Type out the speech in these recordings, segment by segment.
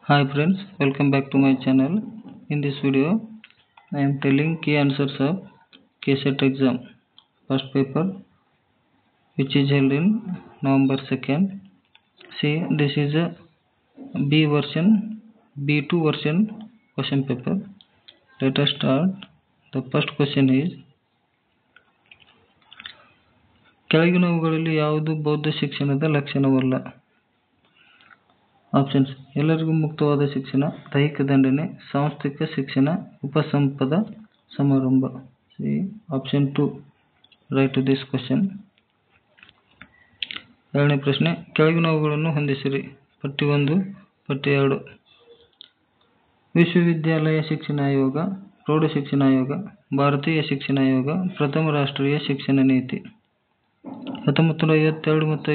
Hi friends, welcome back to my channel. In this video, I am telling key answers of KSET exam first paper, which is held in November 2nd. See, this is a B2 version question paper. Let us start. The first question is, ಕೆಳಗಿನವುಗಳಲ್ಲಿ ಯಾವುದು ಬೌದ್ಧ ಶಿಕ್ಷಣದ ಲಕ್ಷಣವಲ್ಲ? Options: ಎಲ್ಲರಿಗೂ ಮುಕ್ತವಾದ ಶಿಕ್ಷಣ, ದೈಹಿಕ ದಂಡನೆ, ಸಾಂಸ್ಥಿಕ ಶಿಕ್ಷಣ, ಉಪಸಂಪದ ಸಮಾರಂಭ. Option 2 write to this question. ಎರಡನೇ ಪ್ರಶ್ನೆ, ಕೆಳಗಿನವುಗಳನ್ನು ಹೊಂದಿಸಿರಿ. ಪಟ್ಟಿ 1, ಪಟ್ಟಿ 2. ವಿಶ್ವವಿದ್ಯಾಲಯ ಶಿಕ್ಷಣ ಆಯೋಗ, ಪ್ರೌಢ ಶಿಕ್ಷಣ ಆಯೋಗ, ಭಾರತೀಯ ಶಿಕ್ಷಣ ಆಯೋಗ, ಪ್ರಥಮ ರಾಷ್ಟ್ರೀಯ ಶಿಕ್ಷಣ ನೀತಿ. 1952 ಮತ್ತು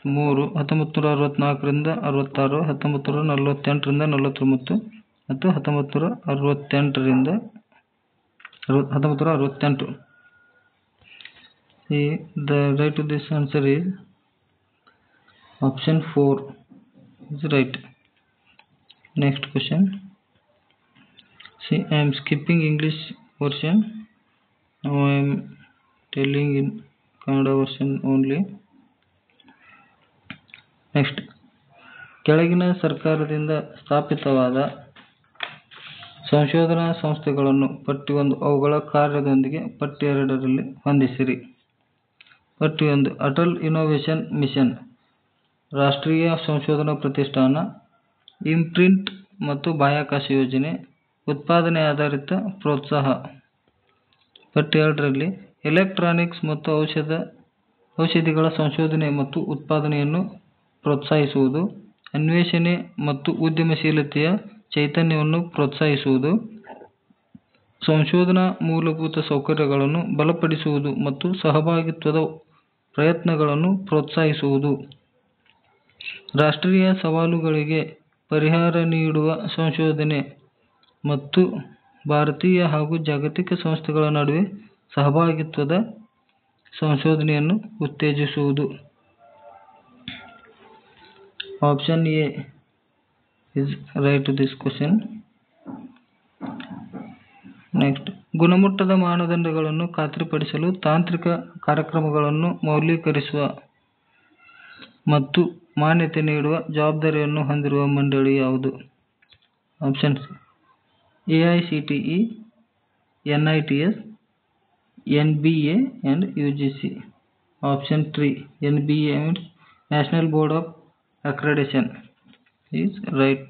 53, 1964ರಿಂದ 66, 1948ರಿಂದ 49 ಮತ್ತು 1968. The right to this answer is option 4 is right. Next question. See, I am skipping English version. Now I am telling in Kannada version only. Next, ಕೆಳಗಿನ ಸರ್ಕಾರದಿಂದ ಸ್ಥಾಪಿತವಾದ ಸಂಶೋಧನಾ ಸಂಸ್ಥೆಗಳನ್ನು ಪಟ್ಟಿ 1 ಅವುಗಳ ಕಾರ್ಯದೊಂದಿಗೆ ಪಟ್ಟಿ 2ರಲ್ಲಿ ಹೊಂದಿಸಿರಿ. ಪಟ್ಟಿ 1, ಅಟಲ್ ಇನ್ನೋವೇಷನ್ ಮಿಷನ್, ರಾಷ್ಟ್ರೀಯ ಸಂಶೋಧನಾ ಪ್ರತಿಷ್ಠಾನ, ಇಂಪ್ರಿಂಟ್ ಮತ್ತು ಬಾಹ್ಯಾಕಾಶ ಯೋಜನೆ, ಉತ್ಪಾದನೆ ಆಧಾರಿತ ಪ್ರೋತ್ಸಾಹ. ಪಟ್ಟಿ 2ರಲ್ಲಿ ಎಲೆಕ್ಟ್ರಾನಿಕ್ಸ್ ಮತ್ತು ಔಷಧಿಗಳ ಸಂಶೋಧನೆ ಮತ್ತು ಉತ್ಪಾದನೆಯನ್ನು ಪ್ರೋತ್ಸಾಹಿಸುವುದು, ಅನ್ವೇಷಣೆ ಮತ್ತು ಉದ್ಯಮಶೀಲತೆಯ ಚೈತನ್ಯವನ್ನು ಪ್ರೋತ್ಸಾಹಿಸುವುದು, ಸಂಶೋಧನಾ ಮೂಲಭೂತ ಸೌಕರ್ಯಗಳನ್ನು ಬಲಪಡಿಸುವುದು ಮತ್ತು ಸಹಭಾಗಿತ್ವದ ಪ್ರಯತ್ನಗಳನ್ನು ಪ್ರೋತ್ಸಾಹಿಸುವುದು, ರಾಷ್ಟ್ರೀಯ ಸವಾಲುಗಳಿಗೆ ಪರಿಹಾರ ನೀಡುವ ಸಂಶೋಧನೆ ಮತ್ತು ಭಾರತೀಯ ಹಾಗೂ ಜಾಗತಿಕ ಸಂಸ್ಥೆಗಳ ನಡುವೆ ಸಹಭಾಗಿತ್ವದ ಸಂಶೋಧನೆಯನ್ನು ಉತ್ತೇಜಿಸುವುದು. Option A is right to this question. Next, ಗುಣಮಟ್ಟದ ಮಾನದಂಡಗಳನ್ನು ಖಾತ್ರಿಪಡಿಸಲು ತಾಂತ್ರಿಕ ಕಾರ್ಯಕ್ರಮಗಳನ್ನು ಮೌಲ್ಯೀಕರಿಸುವ ಮತ್ತು ಮಾನ್ಯತೆ ನೀಡುವ ಜವಾಬ್ದಾರಿಯನ್ನು ಹೊಂದಿರುವ ಮಂಡಳಿ ಯಾವುದು? Options: AICTE, NITS, NBA and UGC. Option 3 NBA means National Board of Accreditation is right.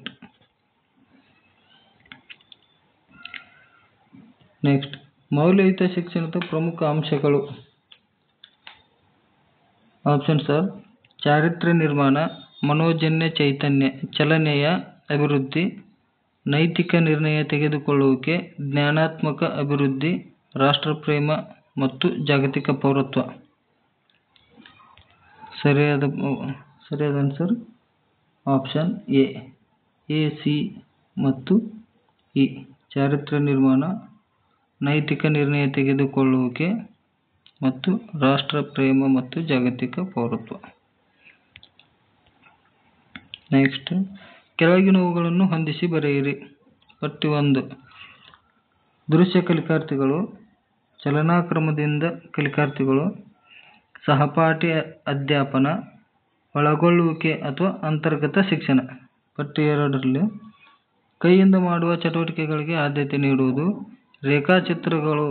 Next, ಮೌಲ್ಯಯುತ ಶಿಕ್ಷಣದ ಪ್ರಮುಖ ಅಂಶಗಳು. ಆಪ್ಷನ್ಸ್ ಆರ್: ಚಾರಿತ್ರ್ಯ ನಿರ್ಮಾಣ, ಮನೋಜನ್ಯ ಚೈತನ್ಯ, ಚಲನೆಯ ಅಭಿವೃದ್ಧಿ, ನೈತಿಕ ನಿರ್ಣಯ ತೆಗೆದುಕೊಳ್ಳುವಿಕೆ, ಜ್ಞಾನಾತ್ಮಕ ಅಭಿವೃದ್ಧಿ, ರಾಷ್ಟ್ರಪ್ರೇಮ ಮತ್ತು ಜಾಗತಿಕ ಪೌರತ್ವ. ಸರಿಯಾದ ಆನ್ಸರ್ ಆಪ್ಷನ್ ಎ, ಸಿ ಮತ್ತು ಇ. ಚಾರಿತ್ರ್ಯ ನಿರ್ಮಾಣ, ನೈತಿಕ ನಿರ್ಣಯ ತೆಗೆದುಕೊಳ್ಳುವಿಕೆ ಮತ್ತು ರಾಷ್ಟ್ರಪ್ರೇಮ ಮತ್ತು ಜಾಗತಿಕ ಪೌರತ್ವ. ನೆಕ್ಸ್ಟ್, ಕೆಳಗಿನವುಗಳನ್ನು ಹೊಂದಿಸಿ ಬರೆಯಿರಿ. ಪಟ್ಟಿ 1, ದೃಶ್ಯ ಕಲಿಕಾರ್ಥಿಗಳು, ಚಲನಾಕ್ರಮದಿಂದ ಕಲಿಕಾರ್ಥಿಗಳು, ಸಹಪಾಠಿ ಅಧ್ಯಾಪನ, ಒಳಗೊಳ್ಳುವಿಕೆ ಅಥವಾ ಅಂತರ್ಗತ ಶಿಕ್ಷಣ. ಪಟ್ಟಿ 2ರಲ್ಲಿ ಕೈಯಿಂದ ಮಾಡುವ ಚಟುವಟಿಕೆಗಳಿಗೆ ಆದ್ಯತೆ ನೀಡುವುದು, ರೇಖಾಚಿತ್ರಗಳು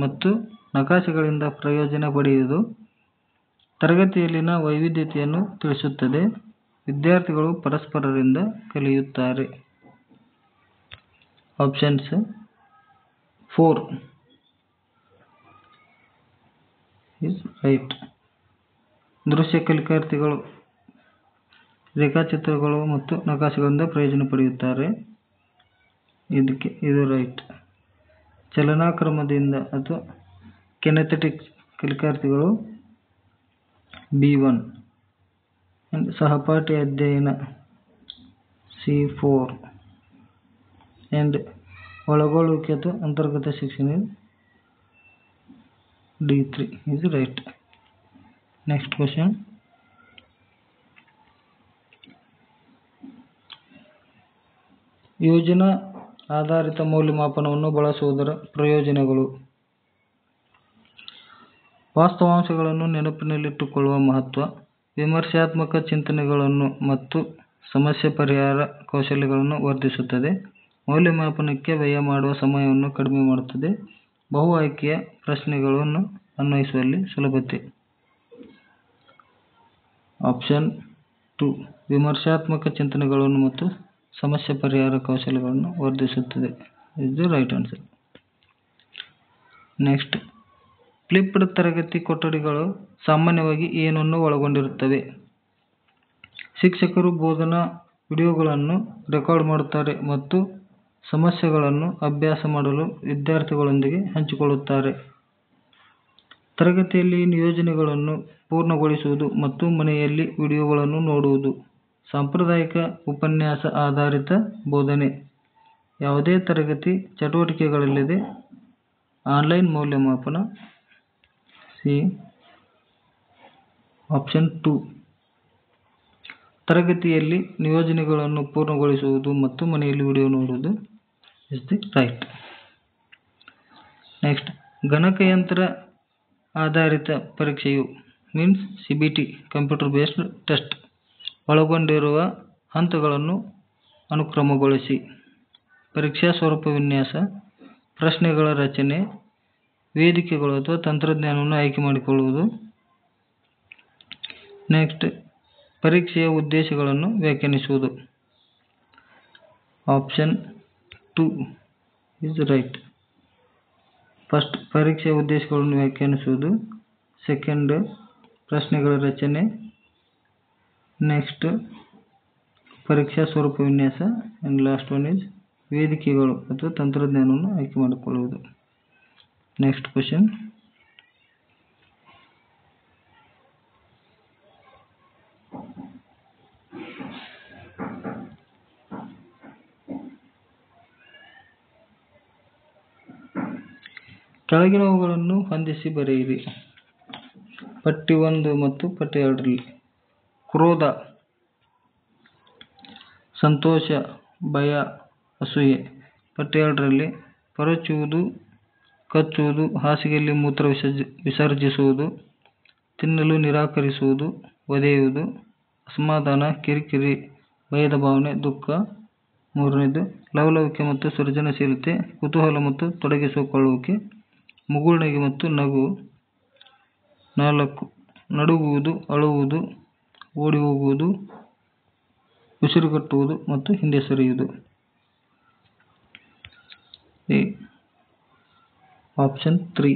ಮತ್ತು ನಕಾಶೆಗಳಿಂದ ಪ್ರಯೋಜನ ಪಡೆಯುವುದು, ತರಗತಿಯಲ್ಲಿನ ವೈವಿಧ್ಯತೆಯನ್ನು ತಿಳಿಸುತ್ತದೆ, ವಿದ್ಯಾರ್ಥಿಗಳು ಪರಸ್ಪರರಿಂದ ಕಲಿಯುತ್ತಾರೆ. Options 4 is right. ದೃಶ್ಯ ಕಲಿಕಾರ್ಥಿಗಳು ರೇಖಾಚಿತ್ರಗಳು ಮತ್ತು ನಕಾಶೆಗಳಿಂದ ಪ್ರಯೋಜನ ಪಡೆಯುತ್ತಾರೆ, ಇದು ರೈಟ್. ಚಲನಾಕ್ರಮದಿಂದ ಅಥವಾ ಕೆನೆಥೆಟಿಕ್ ಕಲಿಕಾರ್ಥಿಗಳು B1 and ಸಹಪಾಠಿ ಅಧ್ಯಯನ C4 and ಒಳಗೊಳ್ಳುವಿಕೆ ಅಥವಾ ಅಂತರ್ಗತ ಶಿಕ್ಷಣ D3 is right. Next question. ಯೋಜನಾ ಆಧಾರಿತ ಮೌಲ್ಯಮಾಪನವನ್ನು ಬಳಸುವುದರ ಪ್ರಯೋಜನಗಳು. ವಾಸ್ತವಾಂಶಗಳನ್ನು ನೆನಪಿನಲ್ಲಿಟ್ಟುಕೊಳ್ಳುವ ಮಹತ್ವ. ವಿಮರ್ಶಾತ್ಮಕ ಚಿಂತನೆಗಳನ್ನು ಮತ್ತು ಸಮಸ್ಯೆ ಪರಿಹಾರ ಕೌಶಲ್ಯಗಳನ್ನು ವರ್ಧಿಸುತ್ತದೆ. ಮೌಲ್ಯಮಾಪನಕ್ಕೆ ವ್ಯಯ ಮಾಡುವ ಸಮಯವನ್ನು ಕಡಿಮೆ ಮಾಡುತ್ತದೆ. ಬಹು ಆಯ್ಕೆಯ ಪ್ರಶ್ನೆಗಳನ್ನು ಅನ್ವಯಿಸುವಲ್ಲಿ ಸುಲಭತೆ. ಆಪ್ಷನ್ 2 ವಿಮರ್ಶಾತ್ಮಕ ಚಿಂತನೆಗಳನ್ನು ಮತ್ತು ಸಮಸ್ಯೆ ಪರಿಹಾರ ಕೌಶಲ್ಯಗಳನ್ನು ವರ್ಧಿಸುತ್ತದೆ. ಇದು ರೈಟ್ ಆನ್ಸರ್. ನೆಕ್ಸ್ಟ್, ಫ್ಲಿಪ್ಡ್ ತರಗತಿ ಕೊಠಡಿಗಳು ಸಾಮಾನ್ಯವಾಗಿ ಏನನ್ನು ಒಳಗೊಂಡಿರುತ್ತವೆ? ಶಿಕ್ಷಕರು ಬೋಧನಾ ವಿಡಿಯೋಗಳನ್ನು ರೆಕಾರ್ಡ್ ಮಾಡುತ್ತಾರೆ ಮತ್ತು ಸಮಸ್ಯೆಗಳನ್ನು ಅಭ್ಯಾಸ ಮಾಡಲು ವಿದ್ಯಾರ್ಥಿಗಳೊಂದಿಗೆ ಹಂಚಿಕೊಳ್ಳುತ್ತಾರೆ. ತರಗತಿಯಲ್ಲಿ ನಿಯೋಜನೆಗಳನ್ನು ಪೂರ್ಣಗೊಳಿಸುವುದು ಮತ್ತು ಮನೆಯಲ್ಲಿ ವಿಡಿಯೋಗಳನ್ನು ನೋಡುವುದು. ಸಾಂಪ್ರದಾಯಿಕ ಉಪನ್ಯಾಸ ಆಧಾರಿತ ಬೋಧನೆ. ಯಾವುದೇ ತರಗತಿ ಚಟುವಟಿಕೆಗಳಿಲ್ಲದೆ ಆನ್ಲೈನ್ ಮೌಲ್ಯಮಾಪನ. ಸಿ. ಆಪ್ಷನ್ 2 ತರಗತಿಯಲ್ಲಿ ನಿಯೋಜನೆಗಳನ್ನು ಪೂರ್ಣಗೊಳಿಸುವುದು ಮತ್ತು ಮನೆಯಲ್ಲಿ ವಿಡಿಯೋ ನೋಡುವುದು ಇಸ್ ದಿ ರೈಟ್. ನೆಕ್ಸ್ಟ್, ಗಣಕಯಂತ್ರ ಆಧಾರಿತ ಪರೀಕ್ಷೆಯು means CBT computer based test ಒಳಗೊಂಡಿರುವ ಹಂತಗಳನ್ನು ಅನುಕ್ರಮಗೊಳಿಸಿ. ಪರೀಕ್ಷಾ ಸ್ವರೂಪ ವಿನ್ಯಾಸ, ಪ್ರಶ್ನೆಗಳ ರಚನೆ, ವೇದಿಕೆಗಳು ಅಥವಾ ತಂತ್ರಜ್ಞಾನವನ್ನು ಆಯ್ಕೆ ಮಾಡಿಕೊಳ್ಳುವುದು. ನೆಕ್ಸ್ಟ್, ಪರೀಕ್ಷೆಯ ಉದ್ದೇಶಗಳನ್ನು ವ್ಯಾಖ್ಯಾನಿಸುವುದು. Option 2 is right. ಫಸ್ಟ್, ಪರೀಕ್ಷೆಯ ಉದ್ದೇಶಗಳನ್ನು ವ್ಯಾಖ್ಯಾನಿಸುವುದು. ಸೆಕೆಂಡ್, ಪ್ರಶ್ನೆಗಳ ರಚನೆ. ನೆಕ್ಸ್ಟ್, ಪರೀಕ್ಷಾ ಸ್ವರೂಪ ವಿನ್ಯಾಸ. ಅಂಡ್ ಲಾಸ್ಟ್ ಒನ್ ಇಸ್ ವೇದಿಕೆಗಳು ಅಥವಾ ತಂತ್ರಜ್ಞಾನವನ್ನು ಆಯ್ಕೆ ಮಾಡಿಕೊಳ್ಳುವುದು. Next question. ಕೆಳಗಿನವುಗಳನ್ನು ಹೊಂದಿಸಿ ಬರೆಯಿರಿ. ಪಟ್ಟಿ 1 ಮತ್ತು ಪಟ್ಟಿ 2ರಲ್ಲಿ ಕ್ರೋಧ, ಸಂತೋಷ, ಭಯ, ಅಸೂಯೆ. ಪಟ್ಟಿ 2ರಲ್ಲಿ ಪರಚುವುದು, ಕಚ್ಚುವುದು, ಹಾಸಿಗೆಯಲ್ಲಿ ಮೂತ್ರ ವಿಸರ್ಜಿಸುವುದು, ತಿನ್ನಲು ನಿರಾಕರಿಸುವುದು, ಒದೆಯುವುದು, ಅಸಮಾಧಾನ, ಕಿರಿಕಿರಿ, ಭಯದ ಭಾವನೆ, ದುಃಖ. 3ನೇದು ಲವಲವಿಕೆ ಮತ್ತು ಸೃಜನಶೀಲತೆ, ಕುತೂಹಲ ಮತ್ತು ತೊಡಗಿಸಿಕೊಳ್ಳುವಿಕೆ, ಮುಗುಳ್ನಗೆ ಮತ್ತು ನಗು. 4 ನಡುಗುವುದು, ಅಳುವುದು, ಓಡಿ ಹೋಗುವುದು, ಉಸಿರುಗಟ್ಟುವುದು ಮತ್ತು ಹಿಂದೆ ಸರಿಯುವುದು. Option 3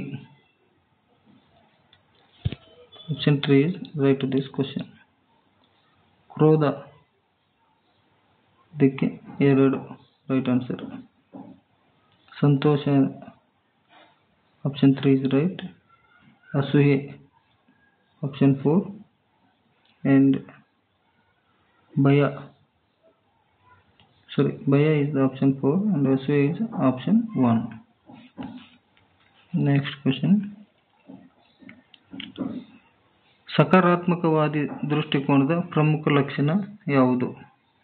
is right to this question. ಕ್ರೋಧ ಇದಕ್ಕೆ 2 ರೈಟ್ ಆನ್ಸರ್. ಸಂತೋಷ ಆಪ್ಷನ್ 3 is right. ಅಸೂಯೆ ಆಪ್ಷನ್ 4 and ಭಯ is the option 4 and ಅಸೂಯೆ is option 1. Next question. ಸಕಾರಾತ್ಮಕವಾದಿ ದೃಷ್ಟಿಕೋನದ ಪ್ರಮುಖ ಲಕ್ಷಣ ಯಾವುದು?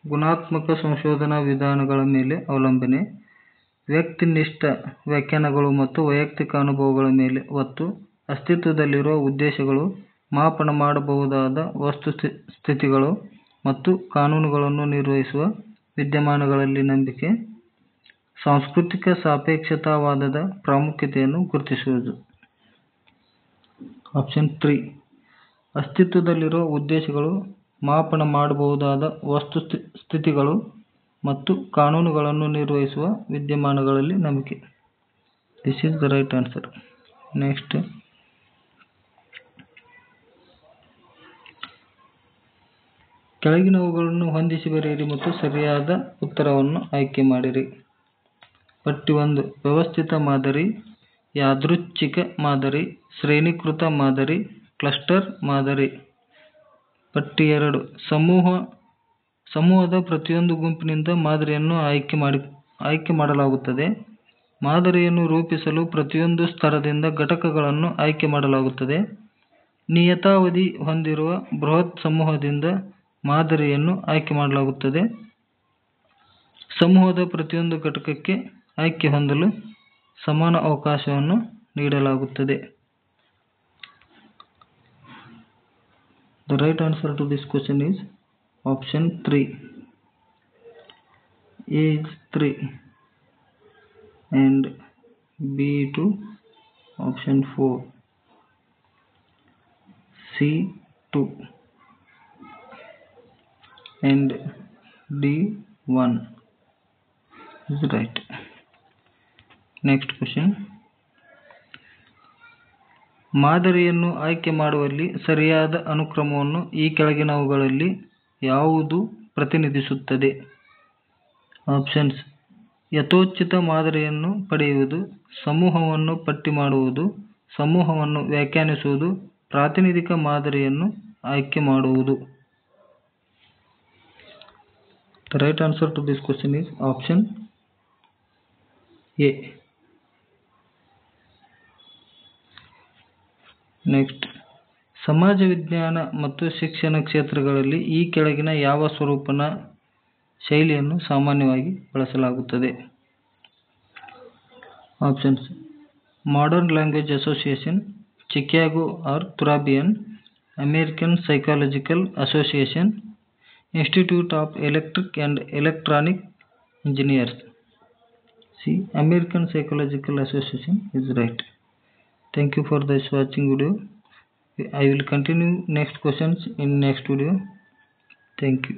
ಗುಣಾತ್ಮಕ ಸಂಶೋಧನಾ ವಿಧಾನಗಳ ಮೇಲೆ ಅವಲಂಬನೆ, ವ್ಯಕ್ತಿನಿಷ್ಠ ವ್ಯಾಖ್ಯಾನಗಳು ಮತ್ತು ವೈಯಕ್ತಿಕ ಅನುಭವಗಳ ಮೇಲೆ ಒತ್ತು, ಅಸ್ತಿತ್ವದಲ್ಲಿರುವ ಉದ್ದೇಶಗಳು, ಮಾಪನ ಮಾಡಬಹುದಾದ ವಸ್ತುಸ್ಥಿತಿಗಳು ಮತ್ತು ಕಾನೂನುಗಳನ್ನು ನಿರ್ವಹಿಸುವ ವಿದ್ಯಮಾನಗಳಲ್ಲಿ ನಂಬಿಕೆ, ಸಾಂಸ್ಕೃತಿಕ ಸಾಪೇಕ್ಷತಾವಾದದ ಪ್ರಾಮುಖ್ಯತೆಯನ್ನು ಗುರುತಿಸುವುದು. ಆಪ್ಷನ್ 3 ಅಸ್ತಿತ್ವದಲ್ಲಿರುವ ಉದ್ದೇಶಗಳು, ಮಾಪನ ಮಾಡಬಹುದಾದ ವಸ್ತುಸ್ಥಿತಿಗಳು ಮತ್ತು ಕಾನೂನುಗಳನ್ನು ನಿರ್ವಹಿಸುವ ವಿದ್ಯಮಾನಗಳಲ್ಲಿ ನಂಬಿಕೆ. This is the right answer. Next, ಕೆಳಗಿನವುಗಳನ್ನು ಹೊಂದಿಸಿ ಬರೆಯಿರಿ ಮತ್ತು ಸರಿಯಾದ ಉತ್ತರವನ್ನು ಆಯ್ಕೆ ಮಾಡಿರಿ. ಪಟ್ಟಿ 1 ವ್ಯವಸ್ಥಿತ ಮಾದರಿ, ಯಾದೃಚ್ಛಿಕ ಮಾದರಿ, ಶ್ರೇಣೀಕೃತ ಮಾದರಿ, ಕ್ಲಸ್ಟರ್ ಮಾದರಿ. ಪಟ್ಟಿ 2 ಸಮೂಹದ ಪ್ರತಿಯೊಂದು ಗುಂಪಿನಿಂದ ಮಾದರಿಯನ್ನು ಆಯ್ಕೆ ಮಾಡಲಾಗುತ್ತದೆ. ಮಾದರಿಯನ್ನು ರೂಪಿಸಲು ಪ್ರತಿಯೊಂದು ಸ್ತರದಿಂದ ಘಟಕಗಳನ್ನು ಆಯ್ಕೆ ಮಾಡಲಾಗುತ್ತದೆ. ನಿಯತಾವಧಿ ಹೊಂದಿರುವ ಬೃಹತ್ ಸಮೂಹದಿಂದ ಮಾದರಿಯನ್ನು ಆಯ್ಕೆ ಮಾಡಲಾಗುತ್ತದೆ. ಸಮೂಹದ ಪ್ರತಿಯೊಂದು ಘಟಕಕ್ಕೆ ಆಯ್ಕೆ ಹೊಂದಲು ಸಮಾನ ಅವಕಾಶವನ್ನು ನೀಡಲಾಗುತ್ತದೆ. The right answer to this question is option 3. A is 3 and B to option 4, C 2 and D 1 is right. Next question. ಮಾದರಿಯನ್ನು ಆಯ್ಕೆ ಮಾಡುವಲ್ಲಿ ಸರಿಯಾದ ಅನುಕ್ರಮವನ್ನು ಈ ಕೆಳಗಿನವುಗಳಲ್ಲಿ ಯಾವುದು ಪ್ರತಿನಿಧಿಸುತ್ತದೆ? ಆಪ್ಷನ್ಸ್: ಯಥೋಚಿತ ಮಾದರಿಯನ್ನು ಪಡೆಯುವುದು, ಸಮೂಹವನ್ನು ಪಟ್ಟಿ ಮಾಡುವುದು, ಸಮೂಹವನ್ನು ವ್ಯಾಖ್ಯಾನಿಸುವುದು, ಪ್ರಾತಿನಿಧಿಕ ಮಾದರಿಯನ್ನು ಆಯ್ಕೆ ಮಾಡುವುದು. The right answer to this question is option A. Next, ಸಮಾಜ ವಿಜ್ಞಾನ ಮತ್ತು ಶಿಕ್ಷಣ ಕ್ಷೇತ್ರಗಳಲ್ಲಿ ಈ ಕೆಳಗಿನ ಯಾವ ಸ್ವರೂಪನ ಶೈಲಿಯನ್ನು ಸಾಮಾನ್ಯವಾಗಿ ಬಳಸಲಾಗುತ್ತದೆ? Options: modern language association, Chicago or Turabian, American Psychological Association, Institute of Electric and Electronic Engineers. C, American Psychological Association is right. Thank you for this watching video. I will continue next questions in next video. Thank you.